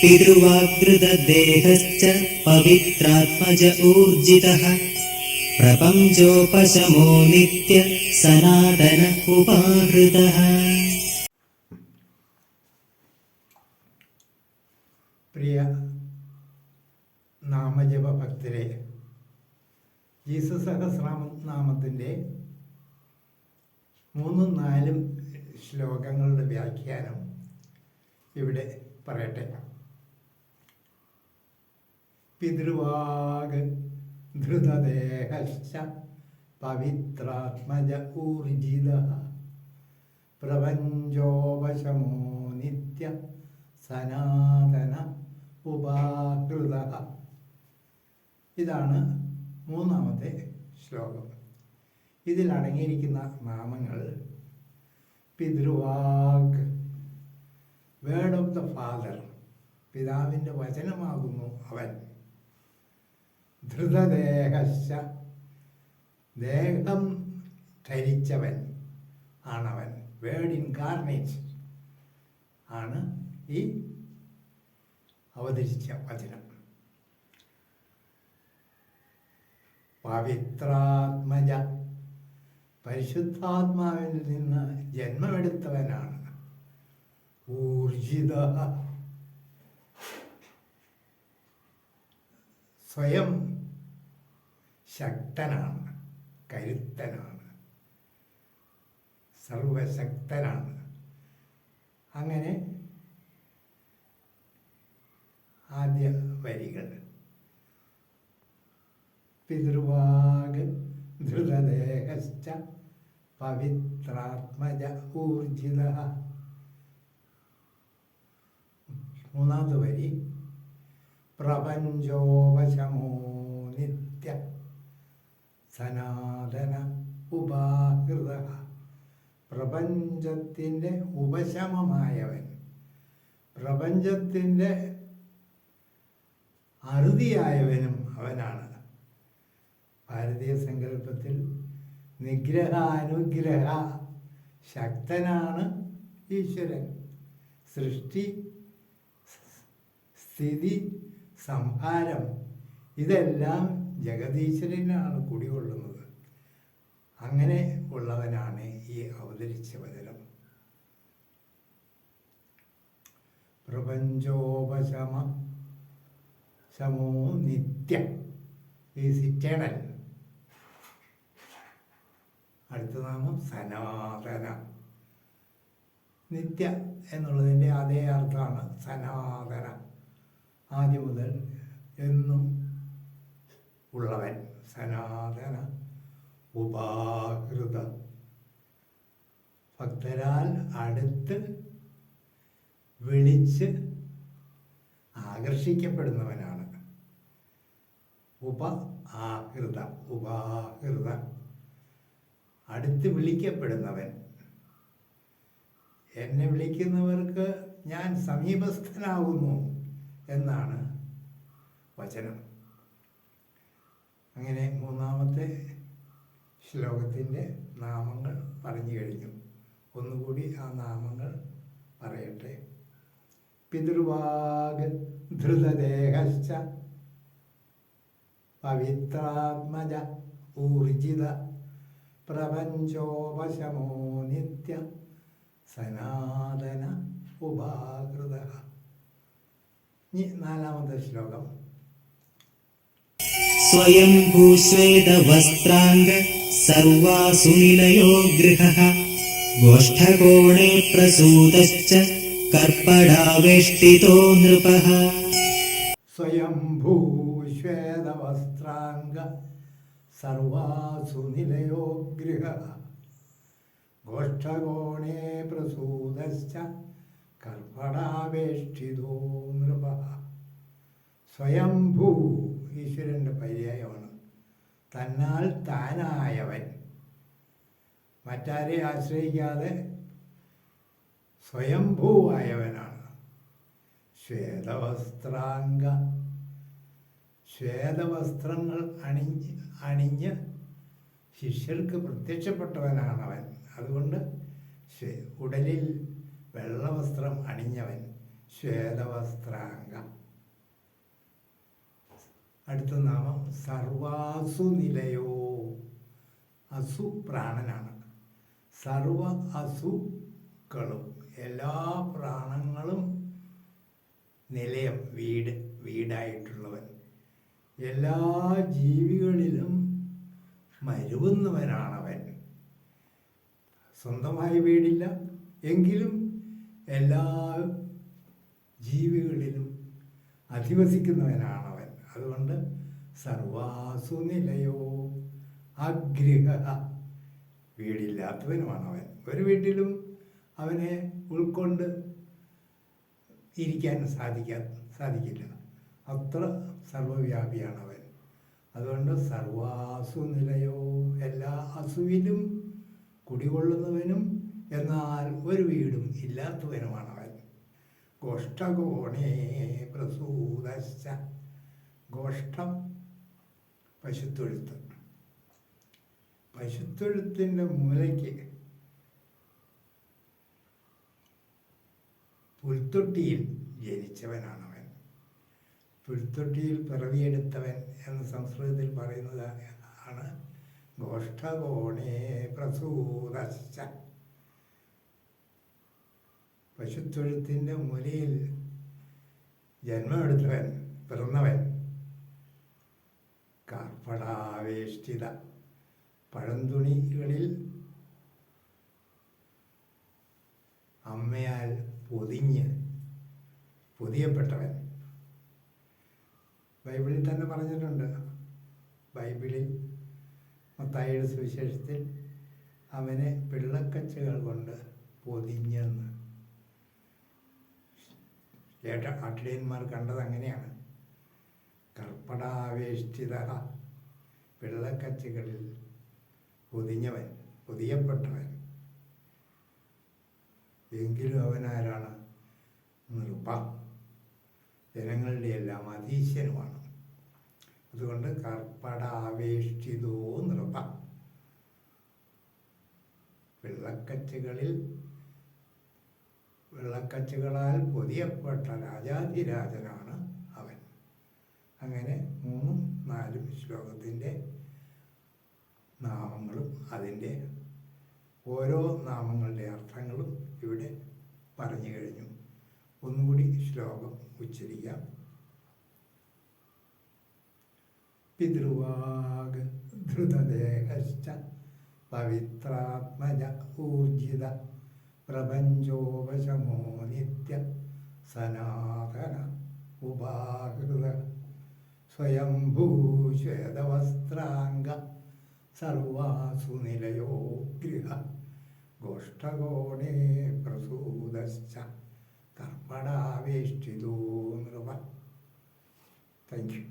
പിതൃവാകൃതദേഹശ്ച പവിത്രാത്മജ ഊർജിതഃ പ്രപഞ്ചോപശമോ നിത്യ സനാതന ഉപാഹൃതഃ. പ്രിയ നാമജപ ഭക്തരെ, ജീസസ് സഹസ്രനാമത്തിൻ്റെ 3-4 ശ്ലോകങ്ങളുടെ വ്യാഖ്യാനം ഇവിടെ പറയട്ടെ. പിതൃവാഗ് ധൃതദേഹശ്ച പവിത്രാത്മജ ഊർജിതഃ പ്രപഞ്ചോപശമോ നിത്യ സനാതന ഉപാകൃതഃ. ഇതാണ് 3-ാമത്തെ ശ്ലോകം. ഇതിലടങ്ങിയിരിക്കുന്ന നാമങ്ങൾ: പിതൃവാഗ്, വേർഡ് ഓഫ് ദ ഫാദർ, പിതാവിൻ്റെ വചനമാകുന്നു അവൻ. ധൃതദേഹശ്ച, ദേഹം ധരിച്ചവൻ ആണവൻ. വേർഡ് ഇൻകാർണേറ്റ് ആണ് ഈ അവതരിച്ച വചനം. പവിത്രാത്മജ, പരിശുദ്ധാത്മാവിൽ നിന്ന് ജന്മമെടുത്തവനാണ്. ഊർജിത, സ്വയം ശക്തനാണ്, കരുത്തനാണ്, സർവശക്തനാണ്. അങ്ങനെ ആദ്യ വരികൾ: പിതൃവാഗ് ധൃതദേഹശ്ച പവിത്രാത്മജ ഊർജിതഃ. 3-ാമത്തെ വരി: പ്രപഞ്ചോപശമോ നിത്യ സനാതന ഉപാകൃതഃ. പ്രപഞ്ചത്തിൻ്റെ ഉപശമമായവൻ, പ്രപഞ്ചത്തിൻ്റെ അറുതിയായവനും അവനാണ്. ഭാരതീയ സങ്കല്പത്തിൽ നിഗ്രഹാനുഗ്രഹ ശക്തനാണ് ഈശ്വരൻ. സൃഷ്ടി, സ്ഥിതി, സംഹാരം ഇതെല്ലാം ജഗദീശ്വരനാണ് കുടികൊള്ളുന്നത്. അങ്ങനെ ഉള്ളവനാണ് ഈ അവതരിച്ച വചനം. പ്രപഞ്ചോപശമോ നിത്യം, ഈസ് ഇറ്റേണൽ. അടുത്ത നാമം സനാതന. നിത്യ എന്നുള്ളതിൻ്റെ അതേ അർത്ഥമാണ് സനാതന, ആദ്യം മുതൽ എന്നും ഉള്ളവൻ. സനാതന ഉപാകൃത, ഭക്തരാൽ അടുത്ത് വിളിച്ച് ആകർഷിക്കപ്പെടുന്നവനാണ്. ആഹൃത, ഉപാഹൃത, അടുത്ത് വിളിക്കപ്പെടുന്നവൻ. എന്നെ വിളിക്കുന്നവർക്ക് ഞാൻ സമീപസ്ഥനാകുന്നു എന്നാണ് വചനം. അങ്ങനെ 3-ാമത്തെ ശ്ലോകത്തിൻ്റെ നാമങ്ങൾ പറഞ്ഞു കഴിഞ്ഞു. ഒന്നുകൂടി ആ നാമങ്ങൾ പറയട്ടെ. പിതൃവാഗ് ധൃതദേഹശ്ച പവിത്രാത്മജ ഊർജിത പ്രപഞ്ചോപശമോ നിത്യ സനാതന ഉപാകൃതഃ. 4-ാമത്തെ ശ്ലോകം: സ്വയം ഭൂശ്വേതവസ്ത്രാംഗ സർവാസു നിലയോ ഗൃഹഃ ഗോഷ്ഠകോണേ പ്രസൂതശ്ച കർപ്പടാവേഷ്ടിതോ നൃപഃ. സ്വയംഭൂ ശ്വേതവസ്ത്രാംഗ സർവാസു നിലയോ ഗൃഹഃ ഗോഷ്ഠകോണേ പ്രസൂതശ്ച കർപ്പടാവേഷ്ടിതോ നൃപഃ. സ്വയംഭൂ ഈശ്വരൻ്റെ പര്യായമാണ്. തന്നാൽ താനായവൻ, മറ്റാരെ ആശ്രയിക്കാതെ സ്വയംഭൂവായവനാണ്. ശ്വേതവസ്ത്രാംഗ, ശ്വേതവസ്ത്രങ്ങൾ അണിഞ്ഞ് ശിഷ്യർക്ക് പ്രത്യക്ഷപ്പെട്ടവനാണവൻ. അതുകൊണ്ട് ഉടലിൽ വെള്ളവസ്ത്രം അണിഞ്ഞവൻ, ശ്വേതവസ്ത്രാംഗ. അടുത്ത നാമം സർവാസു നിലയോ. അസു പ്രാണനാണ്. സർവ അസുക്കളും എല്ലാ പ്രാണങ്ങളും നിലയം, വീടായിട്ടുള്ളവൻ. എല്ലാ ജീവികളിലും മരുവുന്നവനാണവൻ. സ്വന്തമായി വീടില്ല എങ്കിലും എല്ലാ ജീവികളിലും അധിവസിക്കുന്നവനാണവൻ. അതുകൊണ്ട് സർവാസു നിലയോ അഗ്രഹ, വീടില്ലാത്തവനുമാണവൻ. ഒരു വീട്ടിലും അവനെ ഉൾക്കൊണ്ട് ഇരിക്കാൻ സാധിക്കില്ല. അത്ര സർവവ്യാപിയാണവൻ. അതുകൊണ്ട് സർവാസു നിലയോ, എല്ലാ അസുവിലും കുടികൊള്ളുന്നവനും എന്നാൽ ഒരു വീടും ഇല്ലാത്തവനുമാണവൻ. ഗോഷ്ഠകോണേ പ്രസൂതശ്ച. ഗോഷ്ഠം പശുത്തൊഴുത്ത്. പശുത്തൊഴുത്തിൻ്റെ മൂലയ്ക്ക് പുൽത്തൊട്ടിയിൽ ജനിച്ചവനാണവൻ. പുൽത്തൊട്ടിയിൽ പിറവിയെടുത്തവൻ എന്ന് സംസ്കൃതത്തിൽ പറയുന്നത് ആണ് ഗോഷ്ഠകോണേ പ്രസൂതശ്ച. പശുത്തൊഴുത്തിൻ്റെ മൂലയിൽ ജന്മമെടുത്തവൻ, പിറന്നവൻ. കാർപ്പടാവേഷ്ടിത, പഴന്തുണികളിൽ അമ്മയാൽ പൊതിയപ്പെട്ടവൻ. ബൈബിളിൽ തന്നെ പറഞ്ഞിട്ടുണ്ട്. ബൈബിളിൽ മത്തായിയുടെ സുവിശേഷത്തിൽ അവനെ പിള്ളക്കച്ചകൾ കൊണ്ട് പൊതിഞ്ഞെന്ന്. ആട്ടിടയന്മാർ കണ്ടത് അങ്ങനെയാണ്. കർപ്പടാവേഷ്ടിത, പിള്ളക്കച്ചകളിൽ പൊതിഞ്ഞവൻ, പൊതിയപ്പെട്ടവൻ. എങ്കിലും അവനാരാണ്? നൃപ, ജനങ്ങളുടെ എല്ലാം അധീശനുമാണ്. അതുകൊണ്ട് കർപ്പടാവേഷ്ടിതോ നൃപ, വെള്ളക്കച്ചുകളാൽ പൊതിയപ്പെട്ട രാജാധിരാജനാണ് അവൻ. അങ്ങനെ 3, 4 ശ്ലോകത്തിൻ്റെ നാമങ്ങളും അതിൻ്റെ ഓരോ നാമങ്ങളുടെ അർത്ഥങ്ങളും ഇവിടെ പറഞ്ഞു കഴിഞ്ഞു. ഒന്നുകൂടി ശ്ലോകം ഉച്ചരിക്കാം. പിതൃവാഗ് ധൃതദേഹശ്ച പവിത്രാത്മജ ഊർജിത പ്രപഞ്ചോപശമോ നിത്യ സനാതന ഉപാകൃത സ്വയംഭൂ ശ്വേതവസ്ത്രാംഗ സർവാസു നിലയോ ഗൃഹ ഗോഷ്ഠകോണേ പ്രസൂതശ്ച കർപ്പടാവേഷ്ടിതോ നൃപ. Thank you.